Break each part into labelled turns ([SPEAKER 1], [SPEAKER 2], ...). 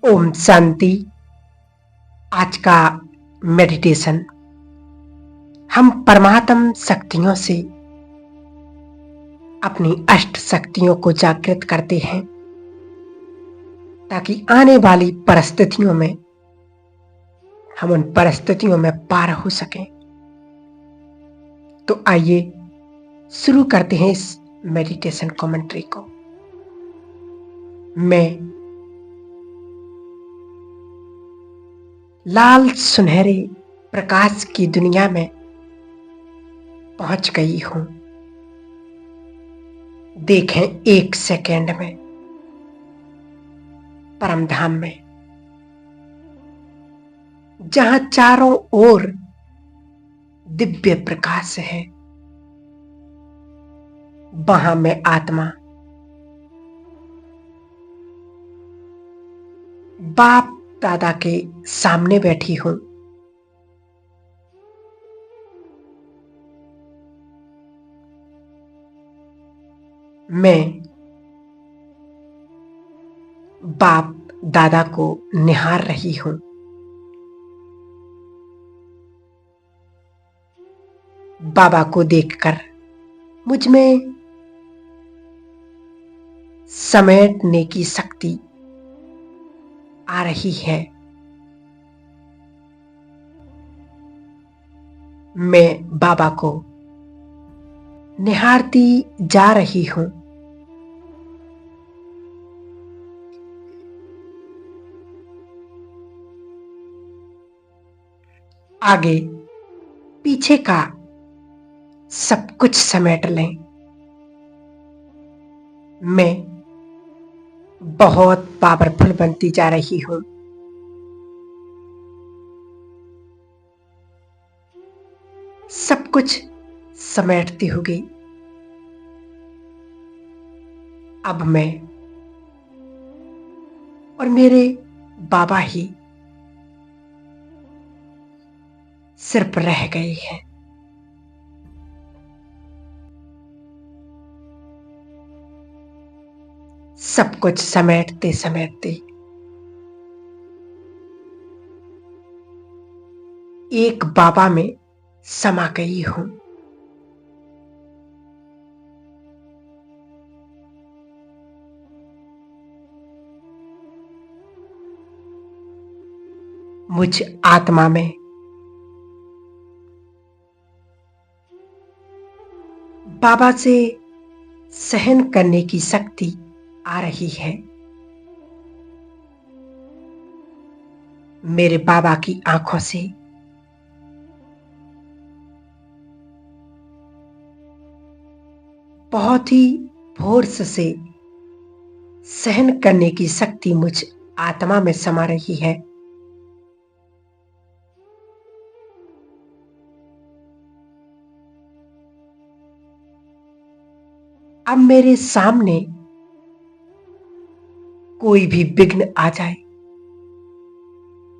[SPEAKER 1] ओम शांति। आज का मेडिटेशन हम परमात्म शक्तियों से अपनी अष्ट शक्तियों को जागृत करते हैं ताकि आने वाली परिस्थितियों में हम उन परिस्थितियों में पार हो सकें। तो आइए शुरू करते हैं इस मेडिटेशन कमेंट्री को। मैं लाल सुनहरे प्रकाश की दुनिया में पहुंच गई हूं। देखें एक सेकेंड में परम धाम में, जहां चारों ओर दिव्य प्रकाश है, वहां मैं आत्मा बाप दादा के सामने बैठी हूं। मैं बाप दादा को निहार रही हूं। बाबा को देखकर मुझ में समेटने की शक्ति आ रही है। मैं बाबा को निहारती जा रही हूं। आगे पीछे का सब कुछ समेट लें। मैं बहुत पावरफुल बनती जा रही हूं। सब कुछ समेटती होगी। अब मैं और मेरे बाबा ही सिर्फ रह गए हैं। सब कुछ समेटते समेटते एक बाबा में समा गई हूं। मुझ आत्मा में बाबा से सहन करने की शक्ति आ रही है। मेरे बाबा की आंखों से बहुत ही फोर्स से सहन करने की शक्ति मुझ आत्मा में समा रही है। अब मेरे सामने कोई भी विघ्न आ जाए,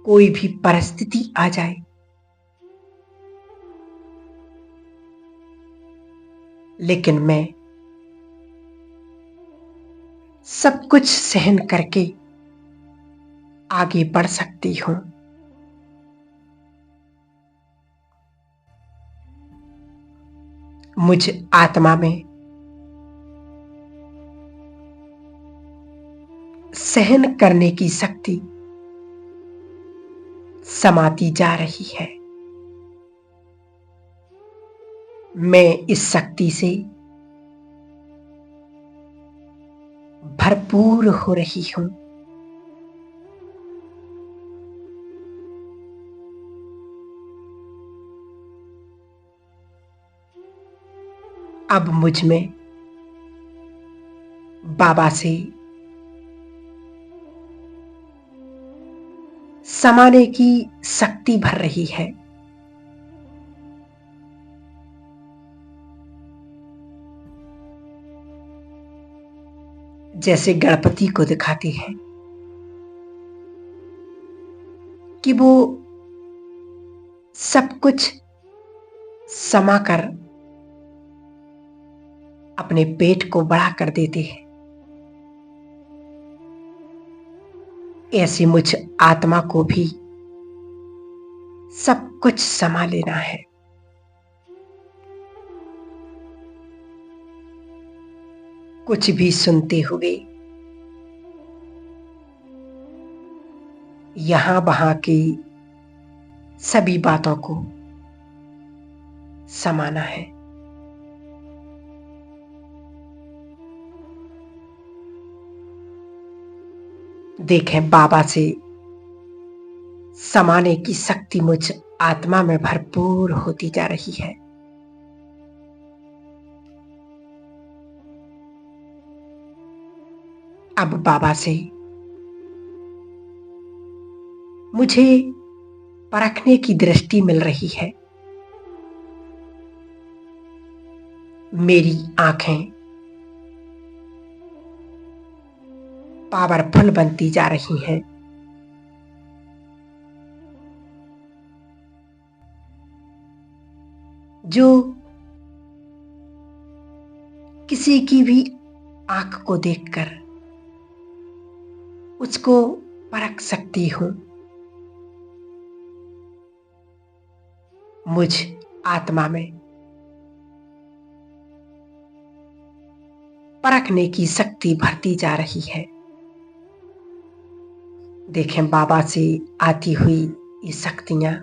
[SPEAKER 1] कोई भी परिस्थिति आ जाए, लेकिन मैं सब कुछ सहन करके आगे बढ़ सकती हूं। मुझ आत्मा में सहन करने की शक्ति समाती जा रही है। मैं इस शक्ति से भरपूर हो रही हूं। अब मुझ में बाबा से समाने की शक्ति भर रही है। जैसे गणपति को दिखाते हैं कि वो सब कुछ समाकर अपने पेट को बड़ा कर देते हैं। ऐसी मुझ आत्मा को भी सब कुछ समा लेना है। कुछ भी सुनते हुए यहां वहां की सभी बातों को समाना है। देखें, बाबा से समाने की शक्ति मुझ आत्मा में भरपूर होती जा रही है। अब बाबा से मुझे परखने की दृष्टि मिल रही है। मेरी आंखें पावरफुल बनती जा रही हैं। जो किसी की भी आंख को देखकर उसको परख सकती हूं, मुझ आत्मा में परखने की शक्ति भरती जा रही है। देखें, बाबा से आती हुई ये शक्तियां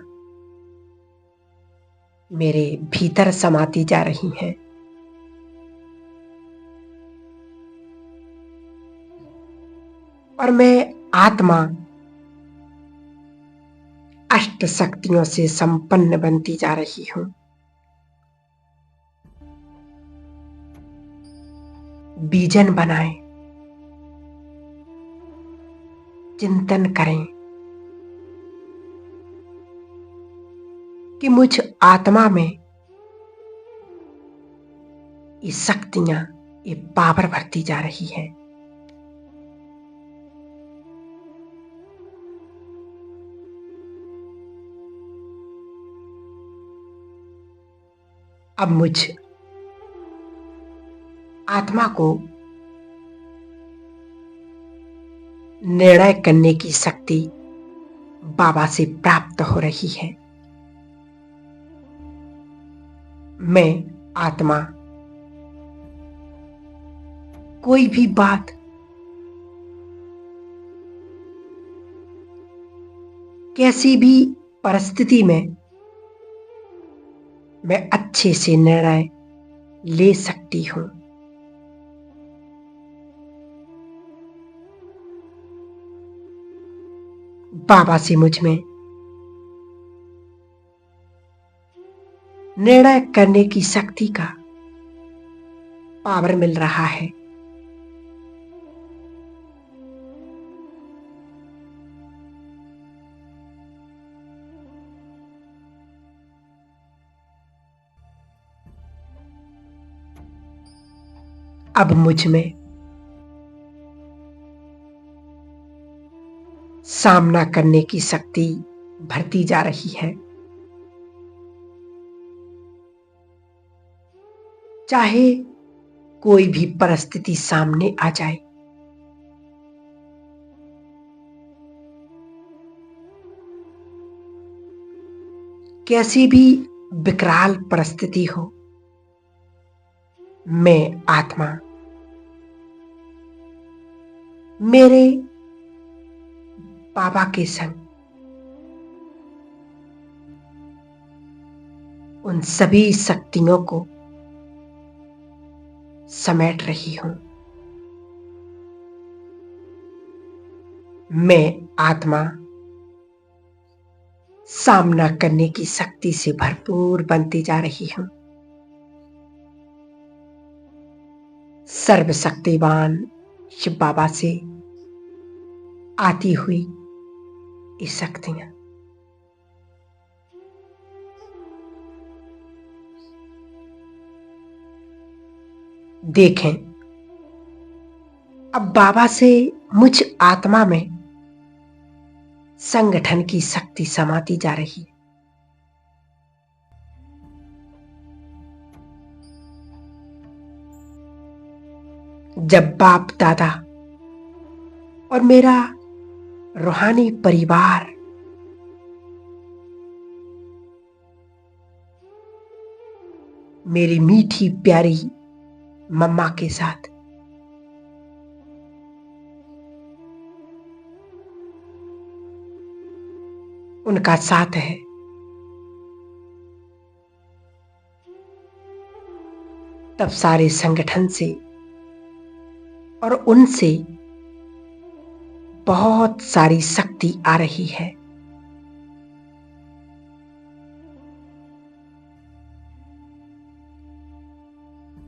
[SPEAKER 1] मेरे भीतर समाती जा रही हैं। और मैं आत्मा अष्ट शक्तियों से संपन्न बनती जा रही हूं। बीजन बनाएं, चिंतन करें कि मुझ आत्मा में ये शक्तियां, ये पावर भरती जा रही है। अब मुझ आत्मा को निर्णय करने की शक्ति बाबा से प्राप्त हो रही है। मैं आत्मा कोई भी बात कैसी भी परिस्थिति में मैं अच्छे से निर्णय ले सकती हूं। बाबा से मुझ में निर्णय करने की शक्ति का पावर मिल रहा है। अब मुझ में सामना करने की शक्ति भरती जा रही है। चाहे कोई भी परिस्थिति सामने आ जाए, कैसी भी विकराल परिस्थिति हो, मैं आत्मा मेरे बाबा के संग उन सभी शक्तियों को समेट रही हूं। मैं आत्मा सामना करने की शक्ति से भरपूर बनती जा रही हूं। सर्वशक्तिवान शिव बाबा से आती हुई ये शक्तियां देखें, अब बाबा से मुझ आत्मा में संगठन की शक्ति समाती जा रही है। जब बाप दादा और मेरा रूहानी परिवार मेरी मीठी प्यारी मम्मा के साथ उनका साथ है। तब सारे संगठन से और उनसे बहुत सारी शक्ति आ रही है।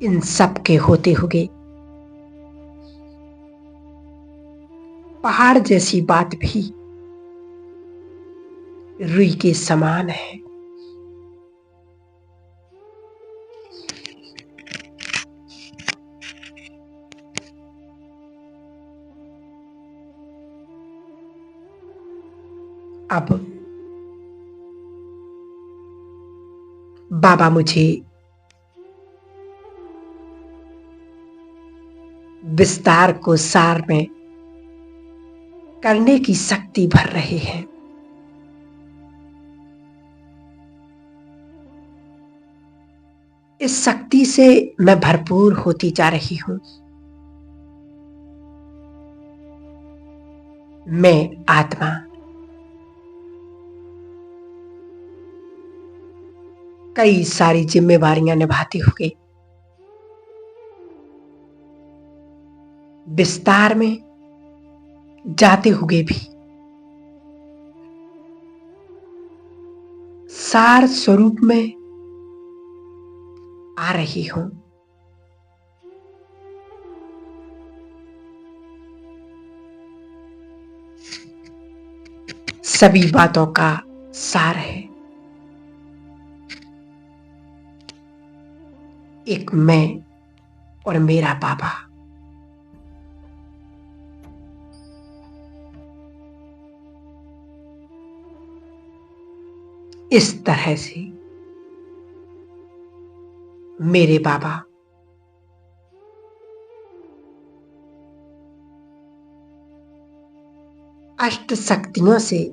[SPEAKER 1] इन सब के होते हुए पहाड़ जैसी बात भी रुई के समान है। अब बाबा मुझे विस्तार को सार में करने की शक्ति भर रहे हैं। इस शक्ति से मैं भरपूर होती जा रही हूं। मैं आत्मा कई सारी जिम्मेवारियां निभाते हुए विस्तार में जाते हुए भी सार स्वरूप में आ रही हूं। सभी बातों का सार है एक मैं और मेरा बाबा। इस तरह से मेरे बाबा अष्ट शक्तियों से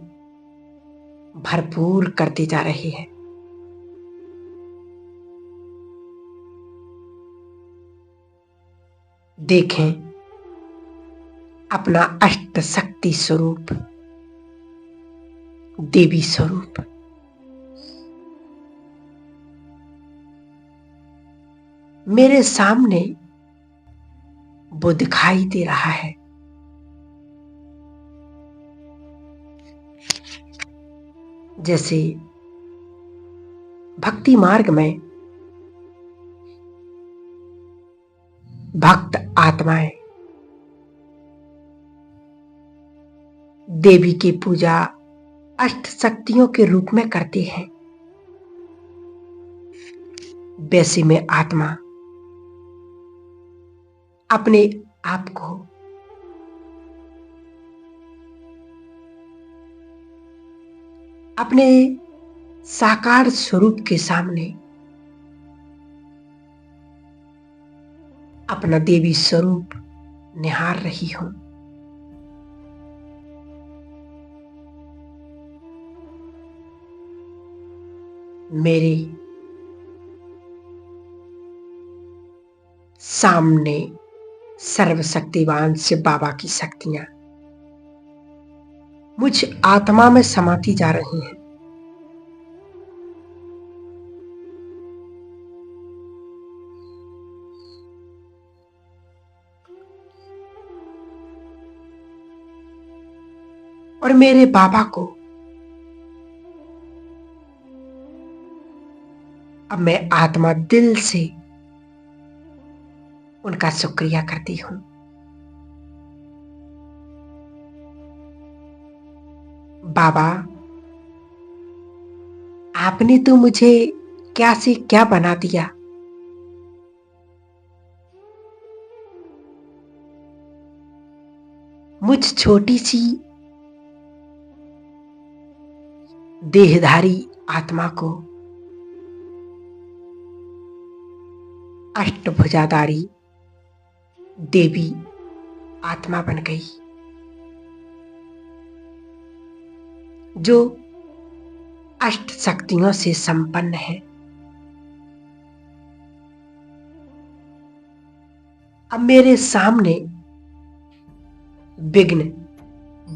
[SPEAKER 1] भरपूर करते जा रहे हैं। देखें अपना अष्ट शक्ति स्वरूप, देवी स्वरूप। मेरे सामने वो दिखाई दे रहा है। जैसे भक्ति मार्ग में भक्त आत्माएं देवी की पूजा अष्ट शक्तियों के रूप में करते हैं, वैसे में आत्मा अपने आप को अपने साकार स्वरूप के सामने अपना देवी स्वरूप निहार रही हूं। मेरे सामने सर्वशक्तिवान शिव बाबा की शक्तियां मुझ आत्मा में समाती जा रही हैं। और मेरे बाबा को अब मैं आत्मा दिल से उनका शुक्रिया करती हूं। बाबा, आपने तो मुझे क्या से क्या बना दिया। मुझ छोटी सी देहधारी आत्मा को अष्टभुजाधारी देवी आत्मा बन गई। जो अष्ट शक्तियों से संपन्न है। अब मेरे सामने विघ्न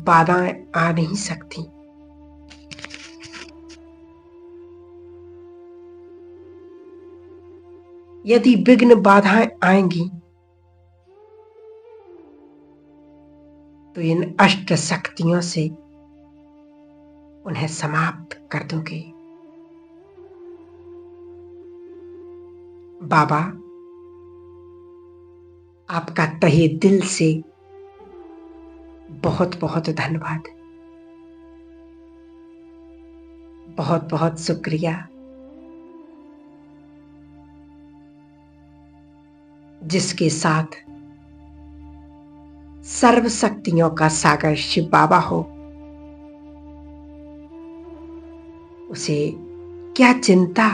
[SPEAKER 1] बाधाएं आ नहीं सकती। यदि विघ्न बाधाएं आएंगी तो इन अष्ट शक्तियों से उन्हें समाप्त कर दूंगी। बाबा, आपका तहे दिल से बहुत बहुत धन्यवाद, बहुत बहुत शुक्रिया, जिसके साथ सर्व शक्तियों का सागर शिव बाबा हो, उसे क्या चिंता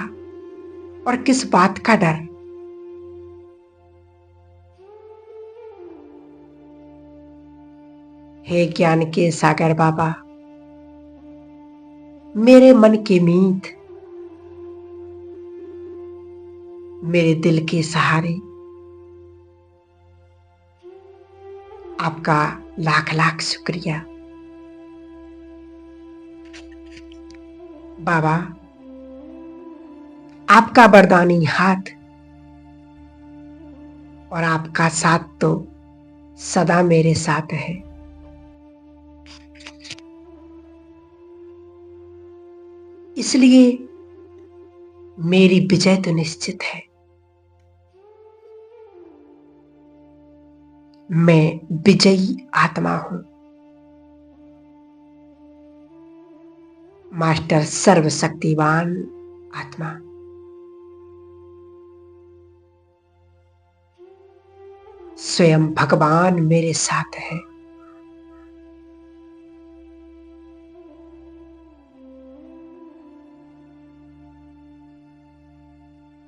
[SPEAKER 1] और किस बात का डर। हे ज्ञान के सागर बाबा, मेरे मन के मीत, मेरे दिल के सहारे, आपका लाख लाख शुक्रिया। बाबा, आपका वरदानी हाथ और आपका साथ तो सदा मेरे साथ है। इसलिए मेरी विजय तो निश्चित है। मैं विजयी आत्मा हूं। मास्टर सर्वशक्तिवान आत्मा, स्वयं भगवान मेरे साथ है।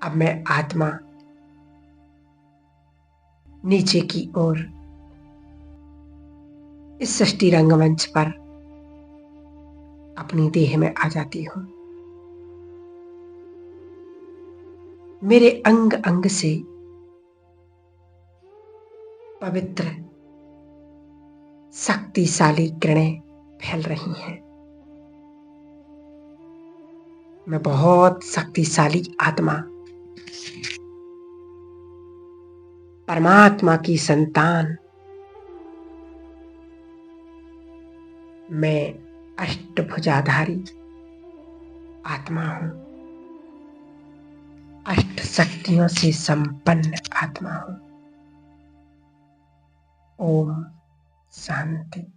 [SPEAKER 1] अब मैं आत्मा नीचे की ओर इस सृष्टि रंगमंच पर अपनी देह में आ जाती हूं। मेरे अंग अंग से पवित्र शक्तिशाली किरणें फैल रही हैं। मैं बहुत शक्तिशाली आत्मा, परमात्मा की संतान, मैं अष्टभुजाधारी आत्मा हूं। अष्ट शक्तियों से संपन्न आत्मा हूं। ओम शांति।